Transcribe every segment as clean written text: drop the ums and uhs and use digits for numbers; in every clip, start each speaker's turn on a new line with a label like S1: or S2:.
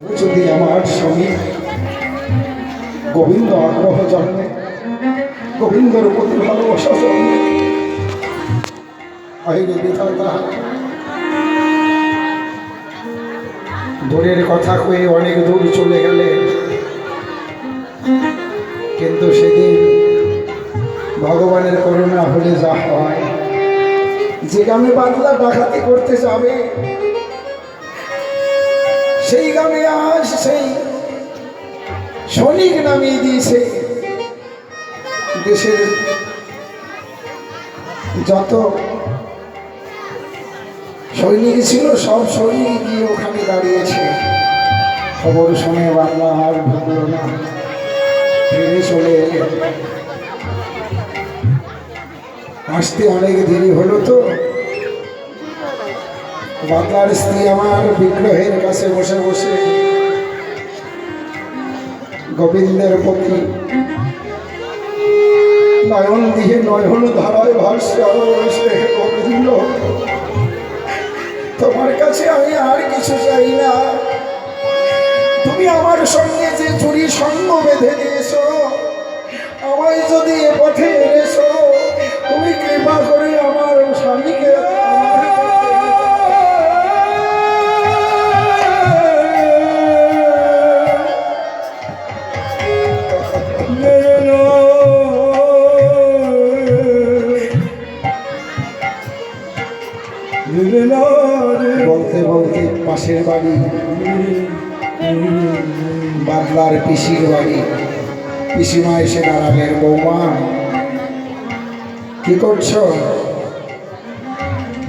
S1: যদি আমার স্বামী গোবিন্দ আগ্রহ জন্মে, গোবিন্দর প্রতি ভালোবাসা জন্মে, বাইরে বিধাতা দূরের কথা কয়ে অনেক দূর চলে গেলে, কিন্তু সেদিন ভগবানের করুণা হলে যা হয়, যে গ্রামে বাংলা ডাকাতি করতে যাবে সেই গ্রামে আজ সেই সৈনিক নামিয়ে দিয়েছে। দেশের যত সৈনিক ছিল সব সৈনিক গিয়ে ওখানে দাঁড়িয়েছে। খবর শুনে বাংলা আর ঢুকলো না, ফিরে চলে এলে। আসতে অনেক দেরি হলো তো। বাংলার স্ত্রী আমার বিগ্রহের কাছে বসে বসে গোবিন্দের প্রতি নয়ন দিয়ে নয়ন ধারায় ভাসছে, গোবিন্দ তোমার কাছে আমি আর কিছু চাই না। তুমি আমার সঙ্গে যে চুরি সঙ্গ বেঁধে দিয়েছো, আমায় যদি এ পথে এনেছো, তুমি কৃপা করে আমার স্বামীকে বলতে বলতে পাশের বাড়ি বাদলার পিসির বাড়ি, পিসিমা এসে দাঁড়ালেন। বৌমা কি করছো?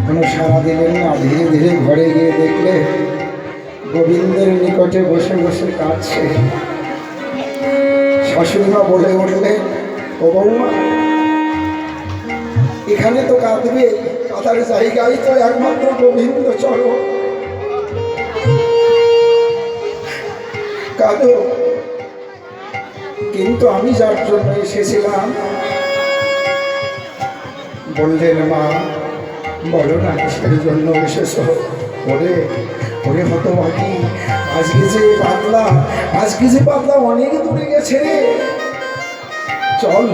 S1: কোনো সারা দিলেন না। ধীরে ধীরে ঘরে গিয়ে দেখলে গোবিন্দের নিকটে বসে বসে কাঁদছে। শাশুড়িমা বলে উঠলেন, ও বৌমা এখানে তো কাঁদবে, কাঁদার জায়গায় তো একমাত্র গোবিন্দ, চলো কাঁদো। কিন্তু আমি যার জন্য এসেছিলাম। বললেন, মা বলো না কিসের জন্য এসেছো? ওরে ওরে হতভাগী, আজকে যে পাতলা অনেক দূরে গেছে রে। চল,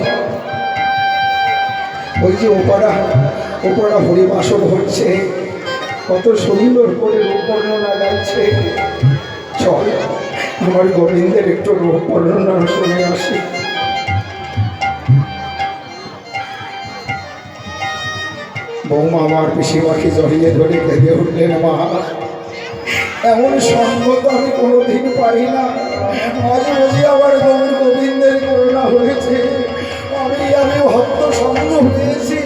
S1: ওই যে ওপাড়া হরিবাসন হচ্ছে, কত সুন্দর করে রূপ বর্ণনা গাইছে। চল আমার গোবিন্দের একটু রূপ বর্ণনা শুনে আসি। বৌমা আমার পিসিমাকে জড়িয়ে ধরে কেঁদে উঠলেন, মা এমন সঙ্গ তো আমি কোনোদিন পাই না। মাঝে মাঝে আমার গৌর গোবিন্দের করুণা হয়েছে, আমি ভক্ত সঙ্গ হয়েছি।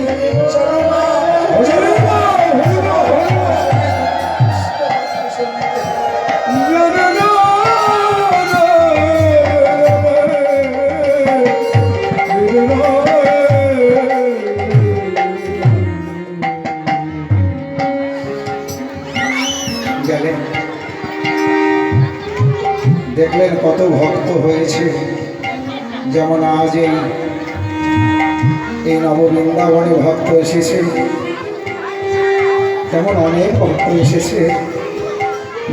S1: গেলেন, দেখলেন কত ভক্ত হয়েছে। যেমন আজ এই নববৃন্দাবনে ভক্ত এসেছে, তেমন অনেক ভক্ত এসেছে।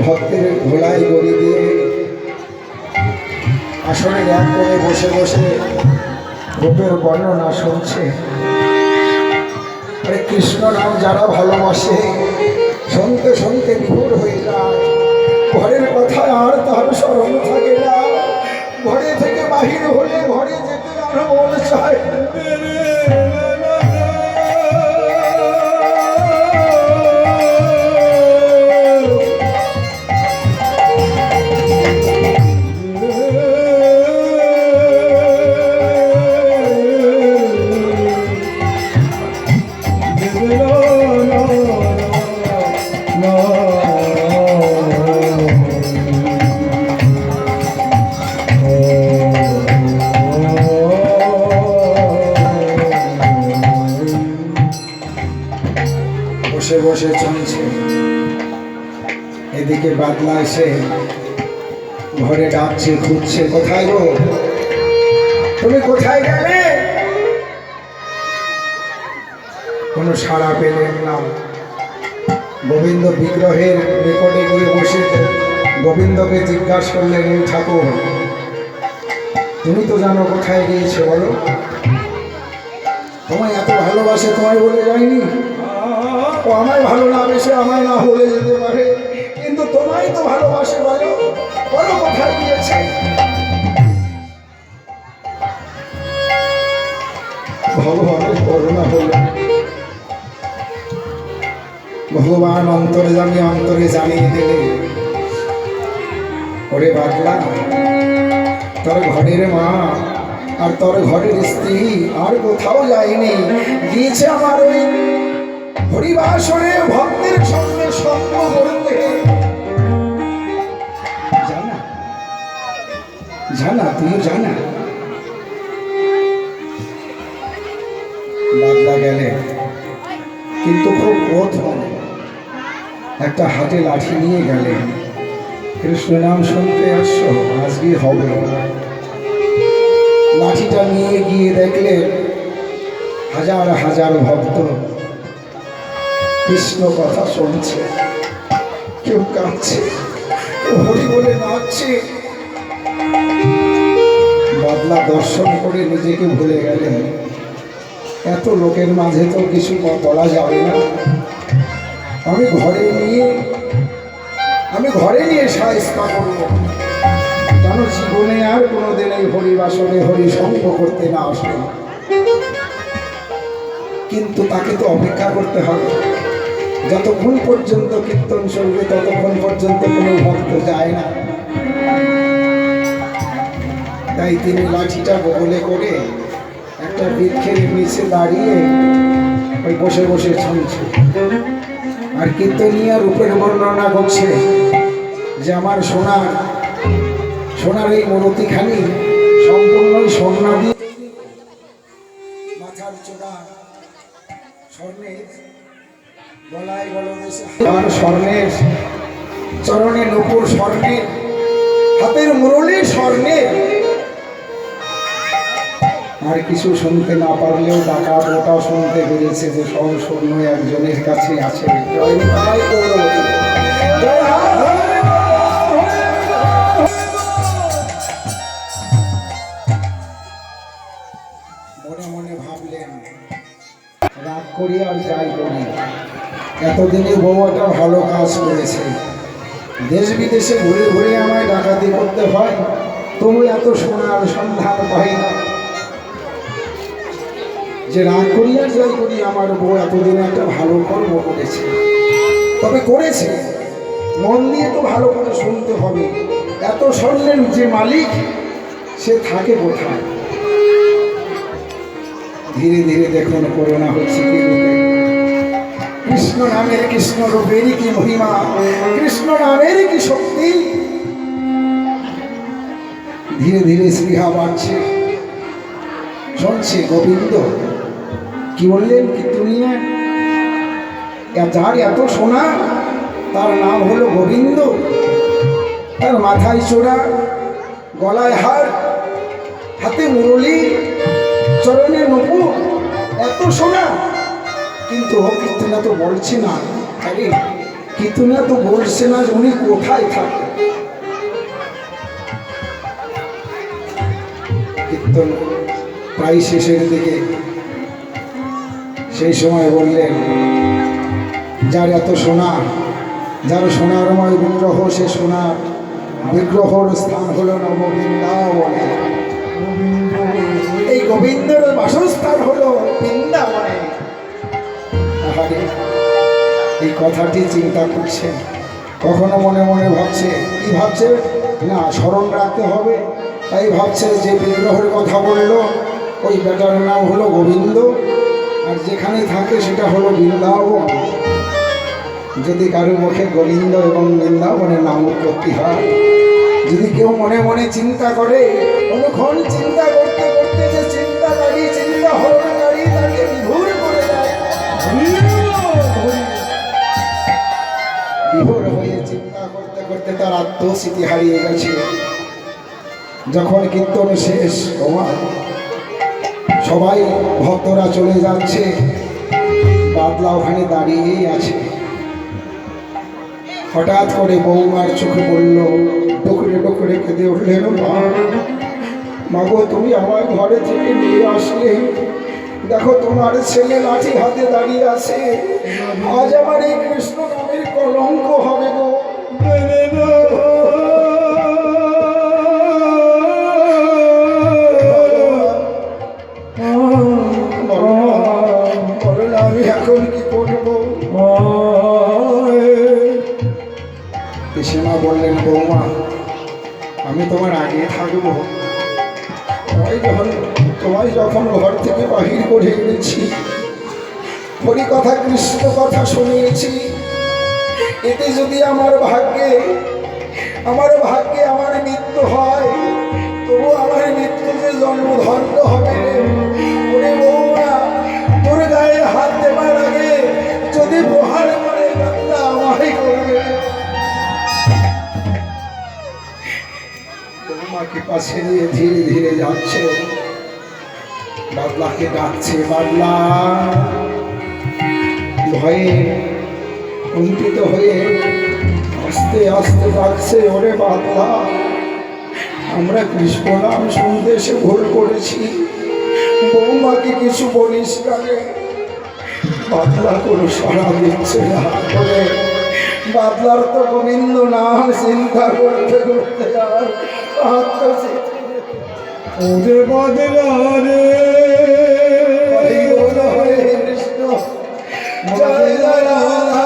S1: ভক্তের ঘোড়ায় গড়ি দিয়ে আসনে এক করে বসে বসে রূপের বর্ণনা শুনছে। আরে কৃষ্ণ নাম যারা ভালোবাসে, শুনতে শুনতে বিভোর হয়ে যায়। ঘরের কথা আর তার স্মরণ থাকে না। ঘরে থেকে বাহির হলে ঘরে যেতে আরো মন চায়। বসে বসে চলছে। এদিকে বাদলা এসে ঘরে ডাকছে, খুঁজছে, কোথায় গো তুমি, কোথায় গেলে? কোনো সাড়া পেলেন না। গোবিন্দ বিগ্রহের নিকটে গিয়ে বসে গোবিন্দকে জিজ্ঞাসা করলেন, এই ঠাকুর, তুমি তো জানো কোথায় গিয়েছে, বলো। তোমায় এত ভালোবাসে, তোমায় বলে যায়নি? ও আমায় ভালো না বেসে আমায় না বলে যেতে পারে, কিন্তু তোমায় তো ভালোবাসে, বলো বলো কোথায় গিয়েছে। ভগবানের করুণা হল, ভগবান অন্তরে জানিয়ে দিলে, ওরে বাদলা, তোর ঘরের মা আর তোর ঘরের স্ত্রী আর কোথাও যায়নি, গিয়েছে আমার ওই হরিবাসরে ভক্তের সঙ্গে সঙ্গ করতে। জানা জানা তুইও জানা। বাদলা গেলে, কিন্তু খুব ক্রোধ হলো। একটা হাতে লাঠি নিয়ে গেলেন, কৃষ্ণ নাম শুনতে আসছো, আজকে হবে। লাঠিটা নিয়ে গিয়ে দেখলেন হাজার হাজার ভক্ত কৃষ্ণ কথা শুনছে, কেউ কাঁদছে, কেউ হরি বলে নাচছে। বাদলা দর্শন করে নিজেকে ভুলে গেলেন, এত লোকের মাঝে তো কিছু বলা যাবে না, আমি ঘরে নিয়ে সাহিস্তা করব। জানো, জীবনে আর কোনোদিন এই হরিবাসনে হরি সঙ্গ করতে না আসে, কিন্তু তাকে তো অপেক্ষা করতে হবে। যতক্ষণ পর্যন্ত কীর্তন চলবে ততক্ষণ পর্যন্ত কোনো ভক্ত যায় না। তাই তিনি লাঠিটা বগলে করে একটা বৃক্ষের নিচে দাঁড়িয়ে ওই বসে বসে শুনছে, আর কীর্তনিয়া রূপের বর্ণনা করছে যে আমার সোনার এই মূর্তিখানি সম্পূর্ণই সোনা দিয়ে, মাথার চূড়া স্বর্ণের, গলায় স্বর্ণের, চরণে নূপুর স্বর্ণের, হাতের মুরলি স্বর্ণের। আর কিছু শুনতে না পারলেও ডাকাত ওটাও শুনতে পেরেছে যে সব স্বর্ণ একজনের কাছে আছে। মনে মনে ভাবলেন, রাগ করি আর যাই করি, এতদিনে বউটা ভালো কাজ করেছে, দেশ বিদেশে ঘুরে ঘুরে আমায় ডাকাতি করতে হয়, তবু এত সোনার সন্ধান পাই না। যে রাগ করি আর যাই করি, আমার বউ এতদিনে একটা ভালো কর্ম করেছে, তবে করেছে মন দিয়ে তো ভালো করে শুনতে হবে। এত স্বর্ণের যে মালিক, সে থাকে কোথায়? ধীরে ধীরে দেখুন করোনা হচ্ছে কি রূপে। কৃষ্ণ নামের, কৃষ্ণ রূপেরই কি মহিমা, কৃষ্ণ নামের কি শক্তি। ধীরে ধীরে স্পৃহা বাড়ছে, শুনছে গোবিন্দ কি বললেন কীর্তনিয়া, যার এত সোনা তার নাম হলো গোবিন্দ, তার মাথায় চূড়া, গলায় হার, হাতে মুরলি, চরণে নূপুর, এত সোনা। কিন্তু ও কীর্তনা তো বলছে না, আরে কীর্তনা তো বলছে না যে উনি কোথায় থাকে। কীর্তন প্রায় শেষের দিকে, সেই সময় বললেন, যার এত সোনা, যার সোনারময় বিগ্রহ, সে সোনার বিগ্রহর স্থান হল নববৃন্দাবনে। এই গোবিন্দের বাসস্থান হল বৃন্দাবনে। এই কথাটি চিন্তা করছে, কখনো মনে মনে ভাবছে, কি ভাবছে না, স্মরণ রাখতে হবে, তাই ভাবছে যে বিগ্রহের কথা বলল ওই বেটার নাম হলো গোবিন্দ, আর যেখানে থাকে সেটা হলো বৃন্দাবন। যদি কারো মুখে গোবিন্দ এবং বৃন্দাবনের নাম উৎপত্তি হয়, যদি কেউ মনে মনে চিন্তা করে, অনুক্ষণ চিন্তা করতে করতে যে চিন্তা হরণকারী তাকে বিভোর করে দেয়, বিভোর হয়ে চিন্তা করতে করতে তার আত্মস্মৃতি হারিয়ে গেছে। যখন কীর্তন শেষ, সবাই ভক্তরা চলে যাচ্ছে, বাদলা ওখানে দাঁড়িয়েই আছে। হঠাৎ করে বৌমার চোখে পড়ল, ডোকরে ডোকরে কেঁদে উঠলেন, মা গো, তুমি আমার ঘরে থেকে নিয়ে আসলে, দেখো তোমার ছেলে লাঠি হাতে দাঁড়িয়ে আছে, আজ আমার এই কৃষ্ণ নামের কলঙ্ক হবে গো। আমি এখন কি করবো? পিসিমা বললেন, বৌমা, আমি তোমার আগে থাকবো। তোমায় যখন ঘর থেকে বাহির করে এনেছি, হরি কথা কৃষ্ণ কথা শুনিয়েছি, এতে যদি আমার ভাগ্যে আমার মৃত্যু হয়, তবু আমার মৃত্যু যে জন্মধন্য হবে। ওরে বৌমা, তোর গায়ে হাত দেবার আগে যদি প্রহার করে আমারই করবে। বৌমাকে পাশে নিয়ে ধীরে ধীরে যাচ্ছে, বাদলাকে ডাকছে, বাদলা। ভয়ে কম্পিত হয়ে আস্তে আস্তে ডাকছে, ওরে বাদলা, আমরা কৃষ্ণ নাম শুনতে এসে ভুল করেছি, বৌমাকে কিছু বলিস কানে। বাদলা কোনো সাড়া দিচ্ছে না। বলে, বাদলার তো গোবিন্দ নাম চিন্তা করতে করতে আর ওরে বাদলা রে, হরে কৃষ্ণ, জয় জয় রাধা।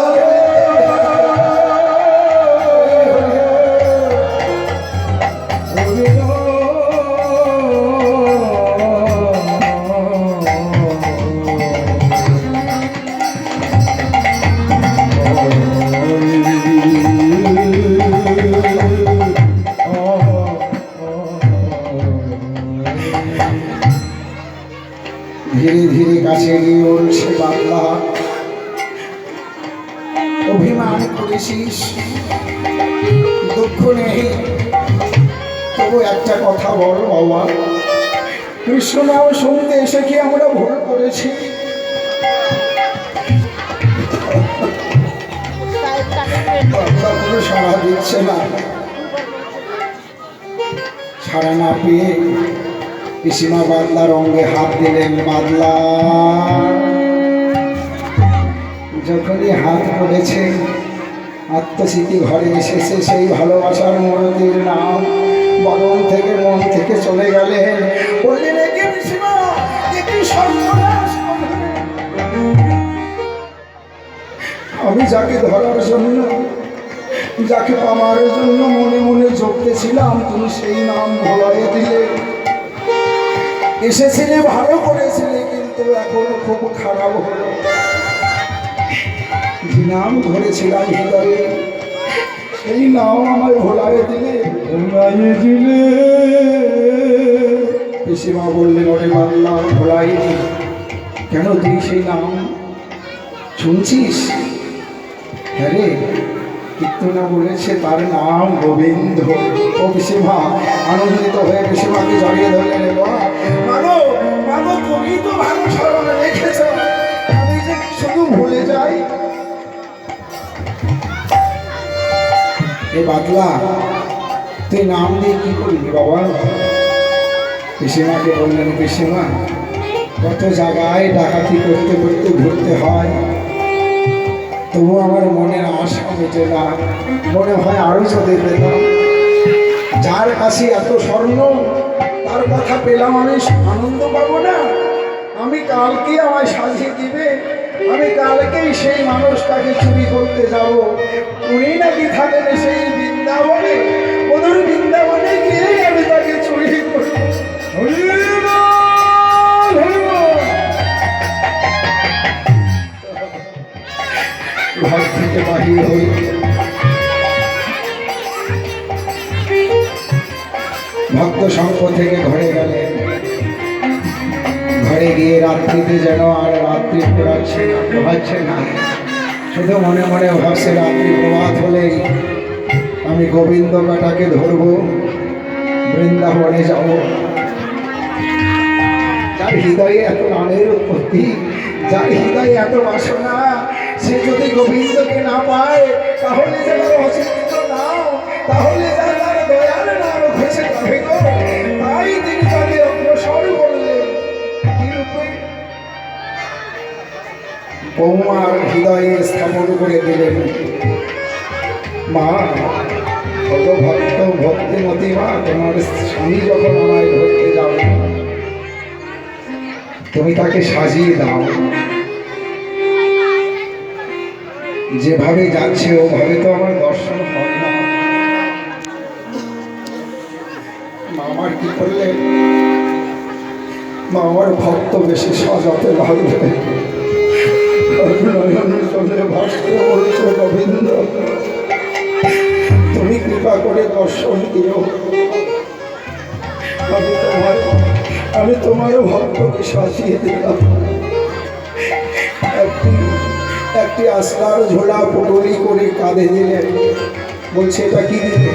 S1: ধীরে ধীরে কাছে গিয়ে বলছে, বাদলা, অভিমান করেছিস, দুঃখ নেই, তবু একটা কথা বল বাবা, কৃষ্ণ নাম শুনতে এসে কি আমরা ভুল করেছি? বাদলা কোনো সাড়া দিচ্ছে না। সাড়া না পেয়ে পিসিমা বাদলার অঙ্গে হাত দিলেন। বাদলা যখনই হাত পড়েছে, আত্মস্মৃতি ঘরে এসেছে, সেই ভালোবাসার মরতির নাম বদন থেকে মন থেকে চলে গেলেন। বললেন, আমি যাকে ধরার জন্য, যাকে পাওয়ার জন্য মনে মনে জপতেছিলাম, তুমি সেই নাম ভুলিয়ে দিলে। এসেছিলে, ভালো করেছিলে, কিন্তু এখনো খুব খারাপ হলো। যে নাম ধরেছিলাম হৃদয়ে, সেই নাম আমার ভোলাইয়ে দিলে। পিসিমা বললেন, ওরে বাংলা, ভোলাইনি কেন? তুই সেই নাম শুনছিস? হ্যাঁ রে, কীর্তনা বলেছে তার নাম গোবিন্দ। ও পিসিমা আনন্দিত হয়ে পিসিমাকে জড়িয়ে ধরলেন। মাগো মাগো, তুমি তো ভালো স্মরণে রেখেছ, আমি যে শুধু ভুলে যাই। এ বাদলা, তুই নাম দিয়ে কি করবি বাবা? পিসিমাকে বললেন, পিসিমা, কত জায়গায় ডাকাতি করতে করতে ঘুরতে হয়, তবু আমার মনের আশা মেটে না। মনে হয় আরো যদি পেতাম। যার কাছে এত স্বর্ণ, তার কথা পেলাম, আমি আনন্দ পাবো না? আমি কালকে আমায় সাজিয়ে দিবে, আমি কালকেই সেই মানুষটাকে চুরি করতে যাব। উনি নাকি থাকেন সেই বৃন্দাবনে, ওদের বৃন্দাবনে গিয়ে আমি তাকে চুরি করব। ঘর থেকে বাহির হই, ভক্ত সঙ্গ থেকে ঘরে গেলেন। ঘরে গিয়ে রাত্রিতে যেন আর রাত্রি পোহাচ্ছে না, শুধু মনে মনে ভাবছে, রাত্রি প্রভাত হলেই আমি গোবিন্দ কাটাকে ধরব, বৃন্দাবনে যাব। যার হৃদয়ে এত নামের উৎপত্তি, যার হৃদয়ে এত বাসনা, সে যদি গোবিন্দকে না পায় তাহলে যে তার অচিন্ত নাম, তাহলে যা তার দয়ার নাম ঘেসে যাবে গো। তাই তিনি তাকে অগ্রসর করলেন কি রূপে? বৌমার হৃদয়ে স্থাপন করে দিলেন। মা, কত ভক্ত ভক্তিমতী মা, তোমার স্বামী যখন আমায় ধরতে যাবে তুমি তাকে সাজিয়ে দাও। যেভাবে যাচ্ছে ওভাবে তো আমার দর্শন হয় না। মা আমার কি করলে? মা আমার ভক্ত বেশি সাজাতে লাগবে। বলছো গোবিন্দ, তুমি কৃপা করে দর্শন দিও। আমি তোমার ভক্তকে সাজিয়ে দিলাম। একটি আসলার ঝোলা পুটলি করে কাঁধে দিলেন। বলছে এটা কি দিলে?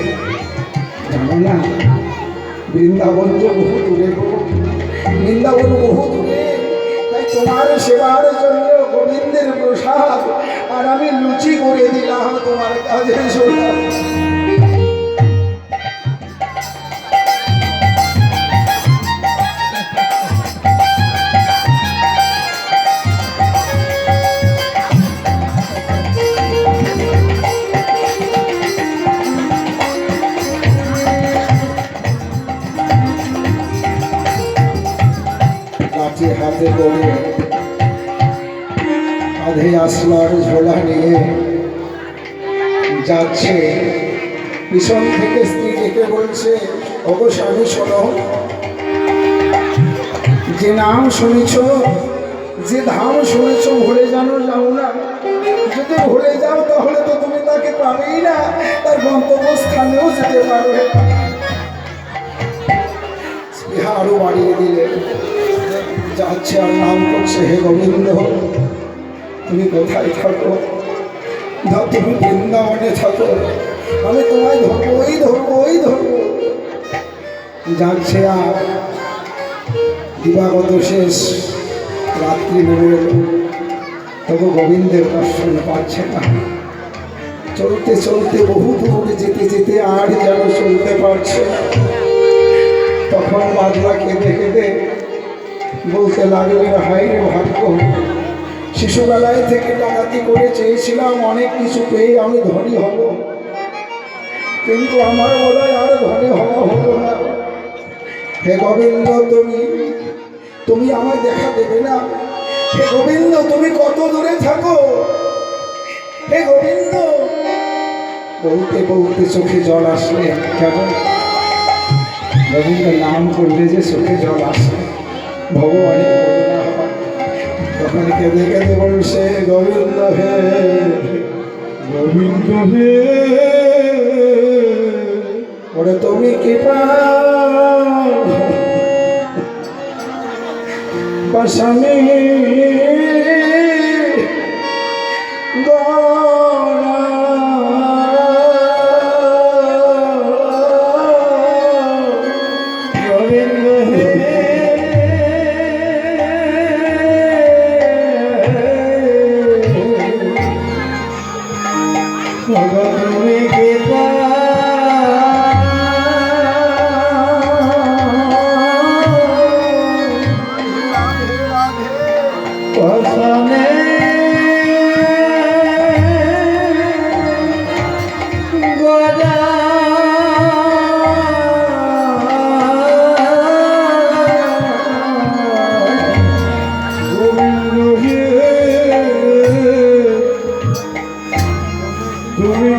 S1: জানো না, বৃন্দাবন যে বহু দূরে, বৃন্দাবন বহু দূরে, তাই তোমার সেবার জন্য গোবিন্দের প্রসাদ আর আমি লুচি করে দিলাম তোমার কাজে ঝোলা। হাতে করে কাঁধে আসলার ঝোলা নিয়ে যাচ্ছে। পিছন থেকে স্ত্রী ডেকে বলছে, ওগো স্বামী শোনো, যে নাম শুনেছ, যে ধাম শুনেছ ভুলে জানো যাও না। যদি ভুলে যাও তাহলে তো তুমি তাকে পাবেই না, তার গন্তব্যস্থানেও যেতে পারবে না। স্পৃহা আরো বাড়িয়ে দিলে। যাচ্ছে আর নাম করছে, হে গোবিন্দ তুমি কোথায় থাকো? তুমি বৃন্দাবনে থাকো, আমি তোমায় ধরবোই ধরবোই ধরবো। যাচ্ছে আর দিবাগত শেষ, রাত্রি নেমে এল, তবু গোবিন্দের দর্শন পাচ্ছে না। চলতে চলতে বহু দূর যেতে যেতে আর যেন চলতে পারছে না। তখন বাদলা কেঁদে কেঁদে বলতে লাগলেন, হায় রে ভাগ্য, শিশুবেলায় থেকে ডাকাতি করে চেয়েছিলাম অনেক কিছু পেয়ে আমি ধনী হব, কিন্তু আমার বোধহয় আর ধনী হওয়া হলো না। হে গোবিন্দ, তুমি আমায় দেখা দেবে না? হে গোবিন্দ, তুমি কত দূরে থাকো? হে গোবিন্দ। বলতে বলতে চোখে জল আসলে। কেমন গোবিন্দ নাম করলে যে চোখে জল আসে, ভগবানের করুণা হয়। তখন কেঁদে কেঁদে বলছে, গোবিন্দ হে, গোবিন্দ হে, ওরে তুমি কৃপা পাশামি গোবিন্দ হে, তুমি কৃপা পাশামি তুমি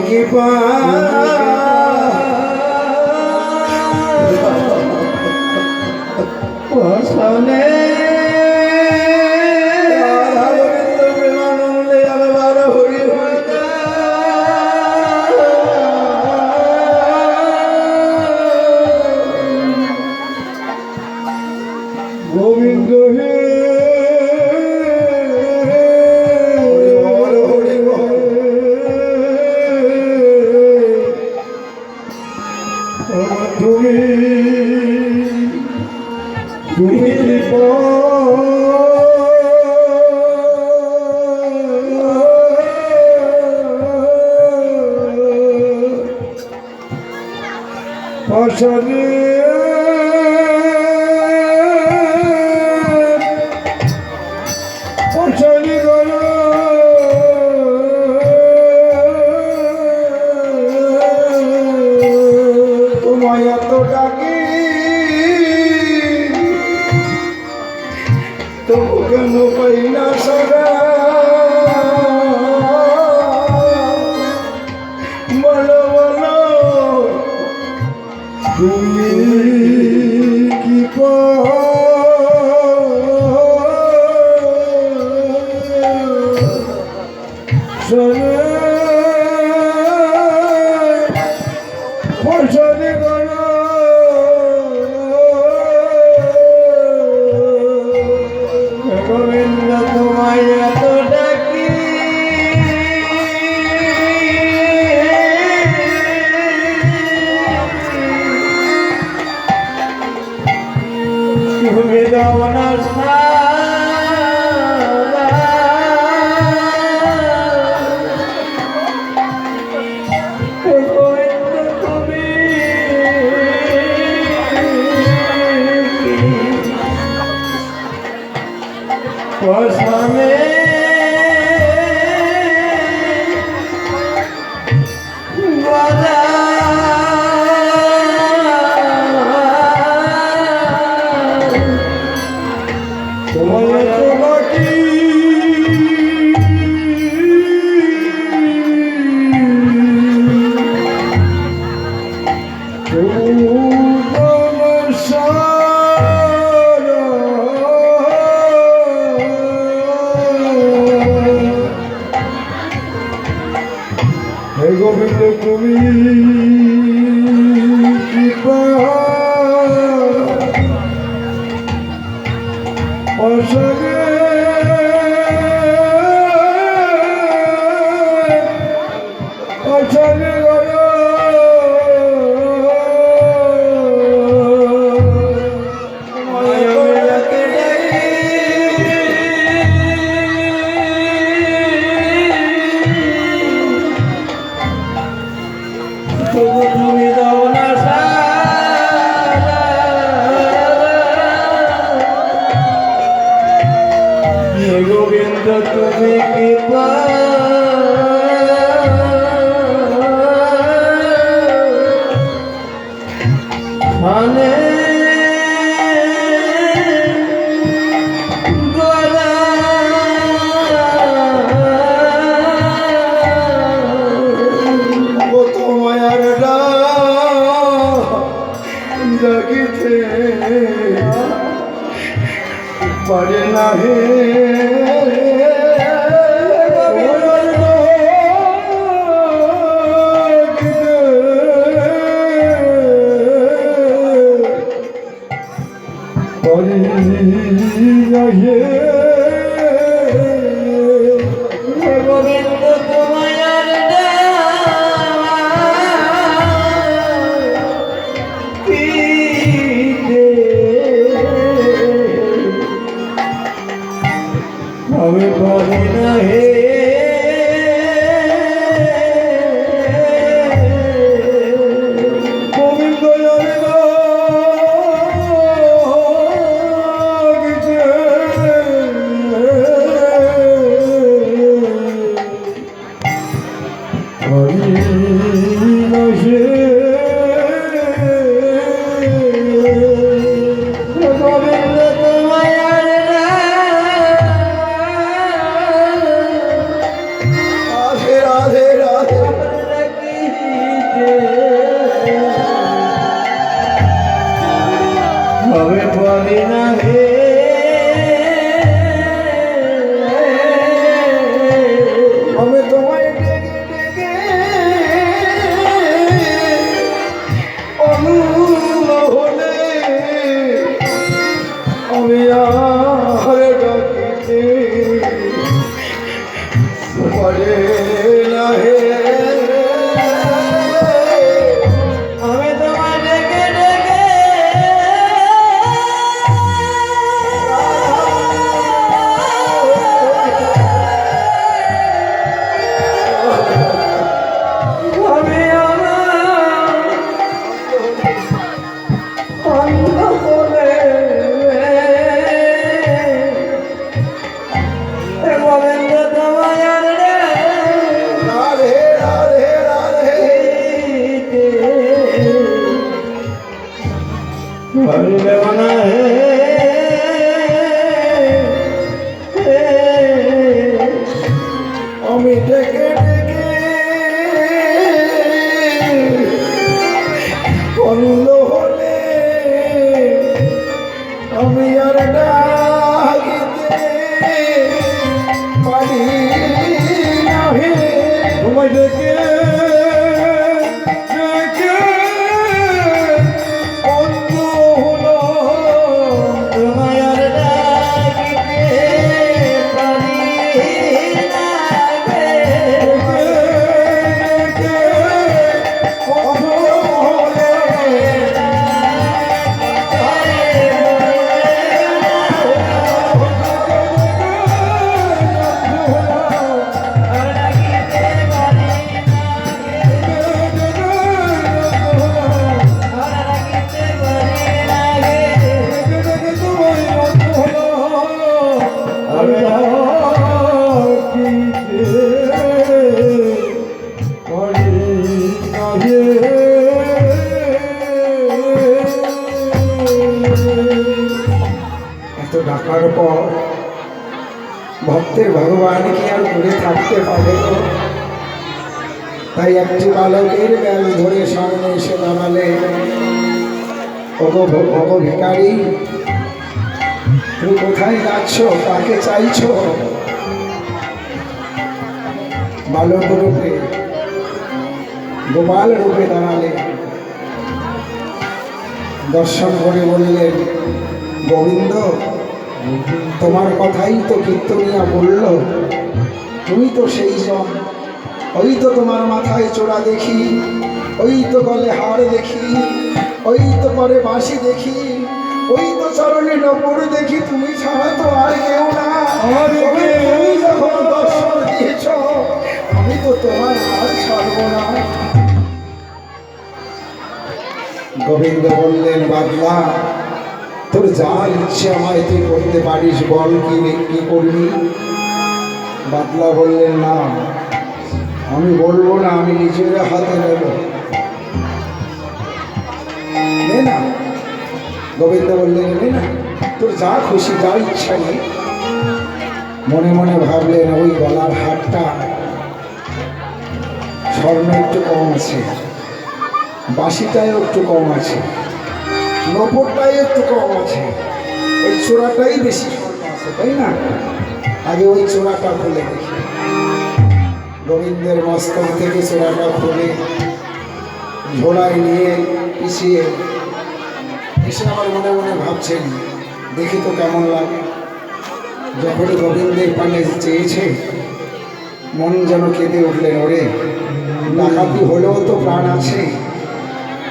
S1: কি পছরে পছরে গেল তোমায় এত ডাকি তবু কেন পাই না সারা বলো বলো তুমি কি শোনে পছরে গেল গোবিন্দ তোমায় এত ডাকি তুমি দাও না সারা গোবিন্দ তুমি পছনে গদা তোমায় তো বাকি হে গোবিন্দ তুমি কৃপা অসগে অসগে গড় তুমি দাও না সারা গোবিন্দ তুমি কৃপা মানে ডাকিতে পারে না হে পারে না হে গোবিন্দ তোমায় আমি পারি না হে গোবিন্দ তুমি ডেকে ডেকে অন্ধ হলে আমি আর ডাকিতে পারি না হে তোমায় ডেকে ডেকে অন্ধ হলো তোমায় আর ডাকিতে পারি না হে ডেকে অন্ধ হলে এত ডাকার পর ভক্তের ভগবান কি আর দূরে থাকতে পারে তো? তাই একটি বালকের ব্যাগ ধরে সামনে এসে দাঁড়ালে, ওগো ভিখারি, তুমি কোথায় যাচ্ছ, কাকে চাইছ? বালক রূপে গোপাল রূপে দাঁড়ালে, দর্শন করে বললেন, গোবিন্দ, তোমার কথাই তো কীর্তনিয়া বলল, তুমি তো সেই জন। ওই তো তোমার মাথায় চোরা দেখি, ওই তো গলে হাড় দেখি, ওই তো পরে বাঁশি দেখি, ওই তো চরণে নপুর দেখি, তুমি ছাড়া তো আর কেউ না। তুমি যখন দর্শন দিয়েছ, আমি তো তোমার আর ছাড়ব না। গোবিন্দ বললেন, বাদলা, তোর যা ইচ্ছে আমায় তুই করতে পারিস, বল কি করবি? বাদলা বললেন, না, আমি বলবো না, আমি নিজের হাতে নেব। নে না। গোবিন্দ বললেন, নে না, তোর যা খুশি, যা ইচ্ছা নেই। মনে মনে ভাবলেন, ওই গলার হারটা স্বর্ণ একটু কম আছে, বাঁশিটাও একটু কম আছে, নপুরটাই একটু কম আছে, ওই চোরাটাই বেশি স্বর্ণ আছে, তাই না? আগে ওই চোরাটা খুলে দেখি। গোবিন্দের মস্তক থেকে চোরাটা খুলে ঝোলায় নিয়ে পিছিয়ে এসে আমার মনে মনে ভাবছেন, দেখি তো কেমন লাগে। যখনই গোবিন্দের পানে চেয়েছে, মন যেন কেঁদে উঠলেন, ওরে ডাকাতি হলেও তো প্রাণ আছে।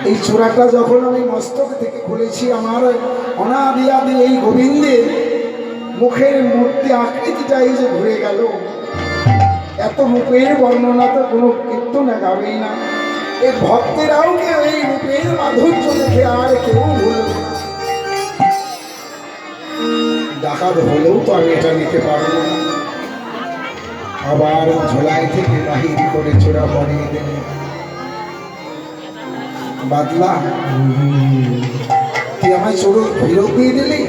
S1: এই চূড়াটা যখন আমি মস্তক থেকে খুলেছি, আমার অনাদি আদি এই গোবিন্দের মুখের মূর্তি আকৃতিটা এই যে ঘুরে গেল। এত রূপের বর্ণনা তো কোনো কীর্তনে গাবেই না। এই ভক্তেরাও কেউ এই রূপের মাধুর্য দেখে আর কেউ ভুলবে না। ডাকাত হলেও তো আমি এটা নিতে পারবো না। আবার ঝোলাই থেকে বাহির করে চোরা পরিয়ে দেবে। বাদলা, তুই আমায় চোর ফেরত দিয়ে দিলি,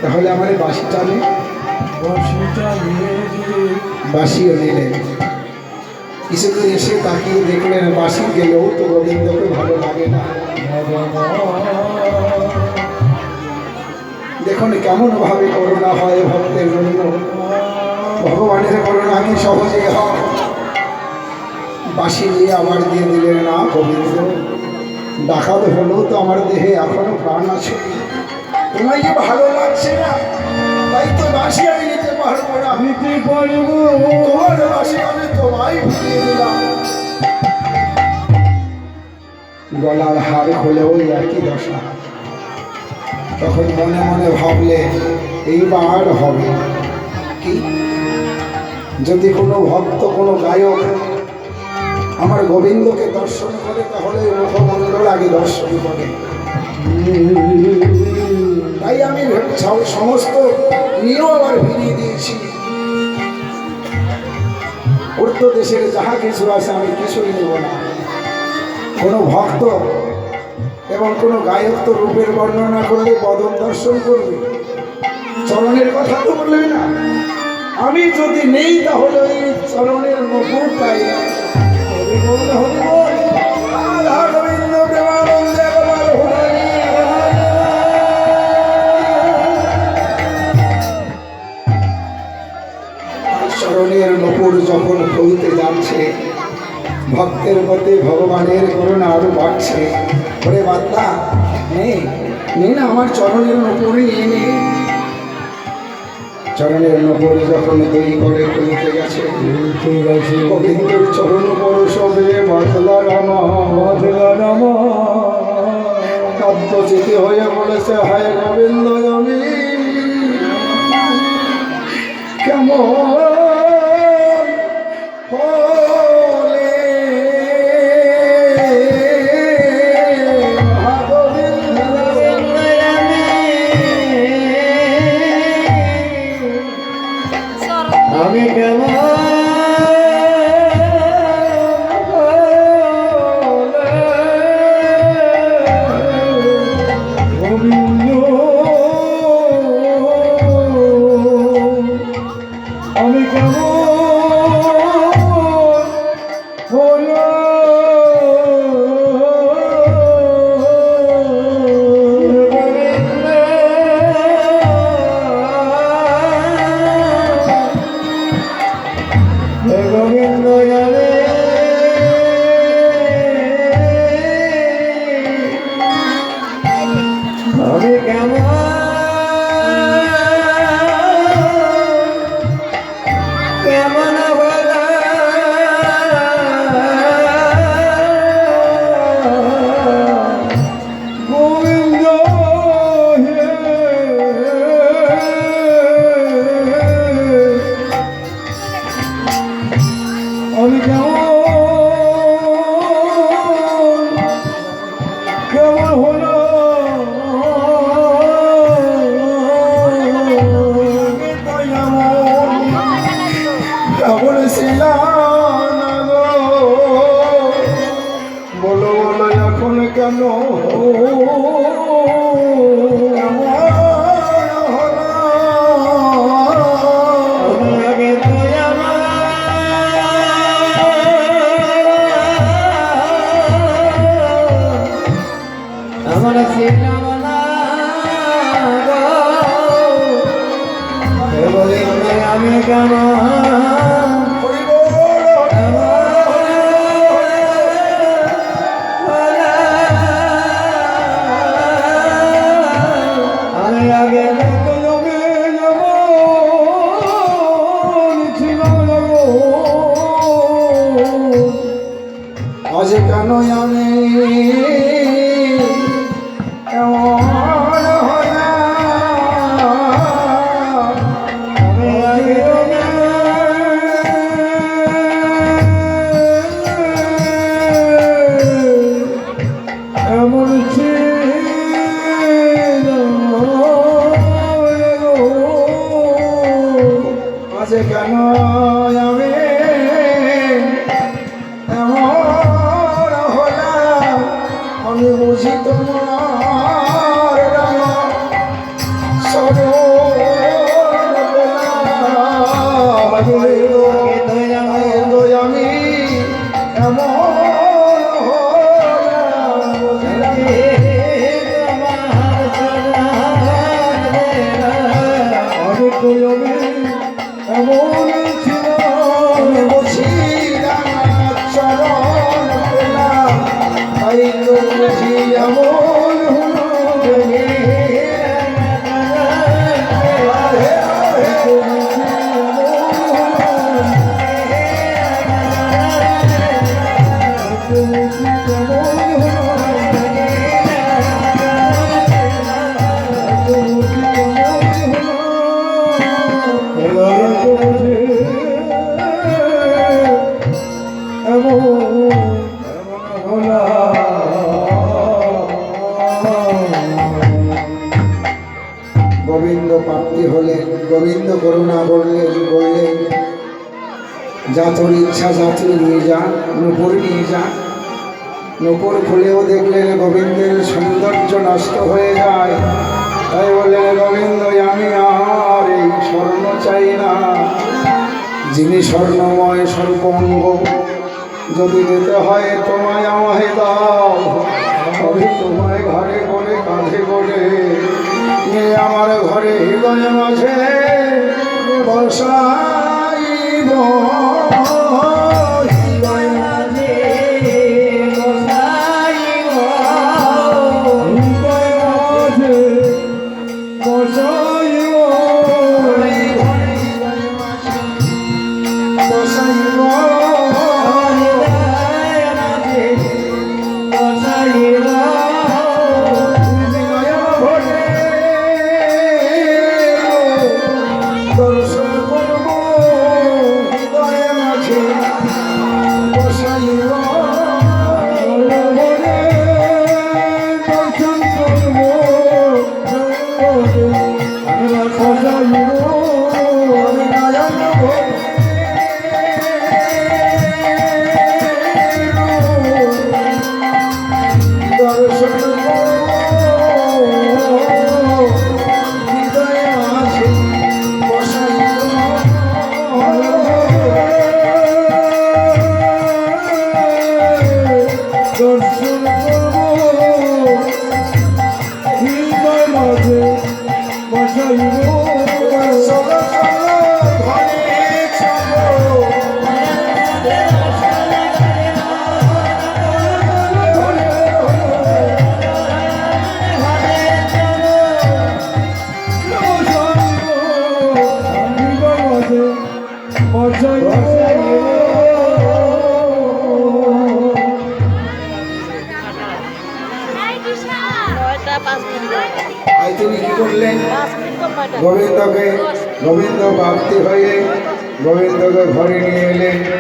S1: তাহলে আমার বাঁশিটা নে। বাঁশিও নিলেন। কিছুদিন এসে তাকিয়ে দেখলেন, বাঁশি গেলেও তো গোবিন্দকে ভালো লাগে না। দেখুন কেমন ভাবে করুণা হয় ভক্তের জন্য। ভগবানের করুণা কি সহজে হয়? বাঁশি নিয়ে আবার দিয়ে দিলেন, না গোবিন্দ, ডাকাত হলেও তো আমার দেহে এখনো প্রাণ আছে, তোমায় যে ভালো লাগছে না, তাই তো বাঁশি আমি নিতে পারবো না। নিতে পারবো তোমার বাঁশি, আমি তোমায় ফিরিয়ে দিলাম। গলার হার খুলেও একই দশা। তখন মনে মনে ভাবলে, এইবার হবে কি, যদি কোনো ভক্ত, কোনো গায়ক আমার গোবিন্দকে দর্শন করে, তাহলে মুখমণ্ডল আগে দর্শন করে। তাই আমি সমস্ত নিয়েও আবার ফিরিয়ে দিয়েছি। উর্ধ্ব দেশের যাহা কিছু আছে আমি কিছুই নেব না। কোনো ভক্ত এবং কোনো গায়ক তো রূপের বর্ণনা করলে বদন দর্শন করবে, চরণের কথা তো বলবে না। আমি যদি নেই তাহলে ওই চরণের নপুরটাই হরি বল হরি বল রাধা গোবিন্দ প্রেমানন্দে গোপাল হরি। চরণের নপুর যখন খুলতে যাচ্ছে ভক্তের প্রতি ভগবানের করুণা আরো বাড়ছে। ওরে বান্দা নে না আমার চরণের নপুরই এনে। চরণের নপুর যখন তৈরি করে খুলতে গেছে গোবিন্দের চরণ পরশবে বাঁধলা রামা কাব্যচিতি হয়ে বলেছে হায় গোবিন্দ আমি কেমন
S2: আমি কেমন গোবিন্দ আমি কেমন হলো গোবিন্দ জানে আমি কেমন কেমন বলা গোবিন্দ আমি কেমন হলো
S1: বলো বলো এখন কেন
S2: আমার আমি কেন আমি আগে
S1: আজ কেন আমি এমন হলাম?
S2: আমি আগে এমন ছিল
S1: আজ কেন আমি এমন হলাম? আমি বুঝি তোমার রাঙা সরল পেলাম। আমি এমন হলাম বুঝলাম
S2: এমন ছিল
S1: আমি বুঝিলাম চরণ পেলাম তাই তো বুঝি এমন হলো গোবিন্দ প্রাপ্তি হলেন গোবিন্দ করুণা করলেন বললেন যা তোর ইচ্ছা যা তুই নিয়ে যা নূপুর নিয়ে যা। নূপুর খুলেও দেখলেন গোবিন্দের সৌন্দর্য নষ্ট হয়ে যায়। তাই বললেন গোবিন্দ আমি আর এই স্বর্ণ চাই না যিনি স্বর্ণময় স্বল্পঙ্গ, যদি দিতে হয় তোমায় আমায় দাও, আমি তোমায় ঘরে করে কাঁধে করে নিয়ে আমার ঘরে হৃদয় মাঝে বসাইব। হৃদয় মাঝে বসাইব,
S2: হৃদয় মাঝে বসাইব,
S1: বসাইব। দর্শন করব হৃদয় মাঝে বসাইব।
S2: দর্শন করব, বসাইব।
S1: আমি নয়ন ভরে দর্শন করব হৃদয় মাঝে বসাইব।
S2: দর্শন করব হৃদয় মাঝে বসাইব।
S1: চলো চলো ঘরে চলো, আই তুমি কি করলেন? গোবিন্দকে গোবিন্দ ভক্তি হয়ে গোবিন্দকে ঘরে নিয়ে এলেন।